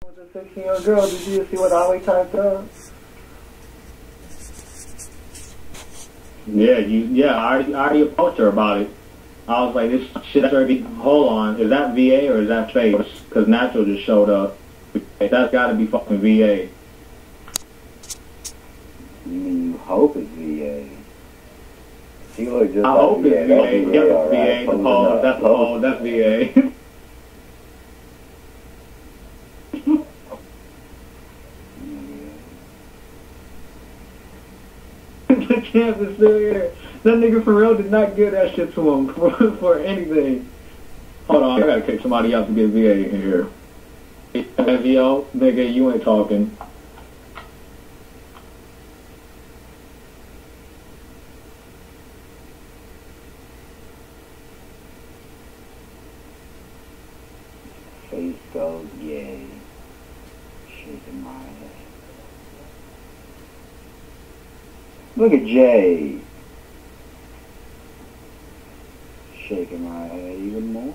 Was a 16-year-old girl. Did you see what I always typed up? Yeah, I already approached her about it. I was like, this shit already, hold on, is that VA or is that fake? Because Natural just showed up. That's gotta be fucking VA. You mean you hope it's VA? She looked just I like hope VA. it's VA. Yep, all right. VA, the pole, that's the pole, that's VA. The champ is still here. That nigga for real did not give that shit to him for anything. Hold on, I gotta kick somebody out to get VA in here. VO, nigga, you ain't talking. Face goes yay. Shaking my head. Look at Jay. Shaking my head even more.